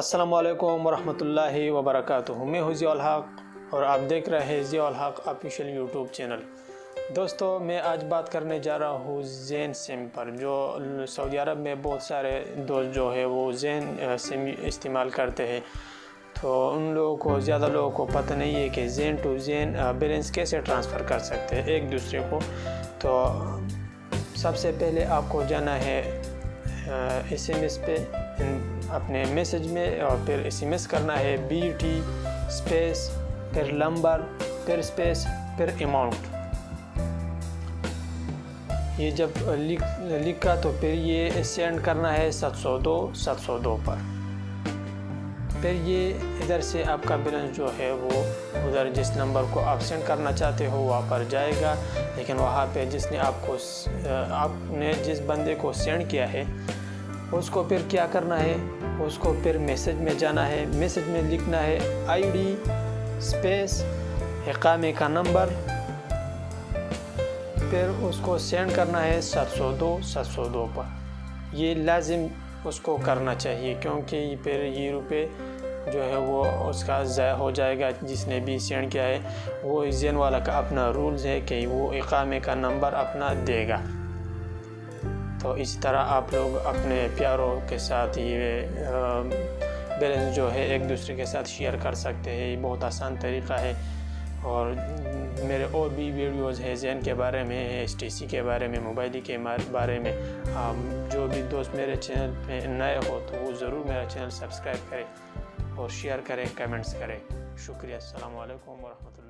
السلام علیکم ورحمۃ اللہ وبرکاتہ۔ میں ہوں ضیاء الحق اور آپ دیکھ رہے ہیں ضیاء الحق آفیشیل یوٹیوب چینل۔ دوستو، میں آج بات کرنے جا رہا ہوں زین سم پر۔ جو سعودی عرب میں بہت سارے دوست جو ہے وہ زین سم استعمال کرتے ہیں، تو ان لوگوں کو زیادہ لوگوں کو پتہ نہیں ہے کہ زین ٹو زین بیلنس کیسے ٹرانسفر کر سکتے ہیں ایک دوسرے کو۔ تو سب سے پہلے آپ کو جانا ہے ایس ایم ایس پہ، اپنے میسج میں، اور پھر ایس ایم ایس کرنا ہے BT اسپیس پھر نمبر پھر اسپیس پھر اماؤنٹ۔ یہ جب لکھا تو پھر یہ سینڈ کرنا ہے 702 پر۔ پھر یہ ادھر سے آپ کا بیلنس جو ہے وہ ادھر جس نمبر کو آپ سینڈ کرنا چاہتے ہو وہاں پر جائے گا، لیکن وہاں پہ جس نے آپ نے جس بندے کو سینڈ کیا ہے اس کو پھر کیا کرنا ہے، اس کو پھر میسج میں جانا ہے، میسج میں لکھنا ہے ID اسپیس اقامے کا نمبر، پھر اس کو سینڈ کرنا ہے 702 پر۔ یہ لازم اس کو کرنا چاہیے، کیونکہ پھر یہ روپے جو ہے وہ اس کا ضائع ہو جائے گا۔ جس نے بھی سینڈ کیا ہے وہ زین والا کا اپنا رولز ہے کہ وہ اقامے کا نمبر اپنا دے گا۔ تو اسی طرح آپ لوگ اپنے پیاروں کے ساتھ یہ بیلنس جو ہے ایک دوسرے کے ساتھ شیئر کر سکتے ہیں۔ یہ بہت آسان طریقہ ہے، اور میرے اور بھی ویڈیوز ہیں زین کے بارے میں، STC کے بارے میں، موبائل کے بارے میں۔ جو بھی دوست میرے چینل پہ نئے ہو تو وہ ضرور میرا چینل سبسکرائب کریں اور شیئر کریں، کمنٹس کریں۔ شکریہ، السلام علیکم ورحمۃ اللہ۔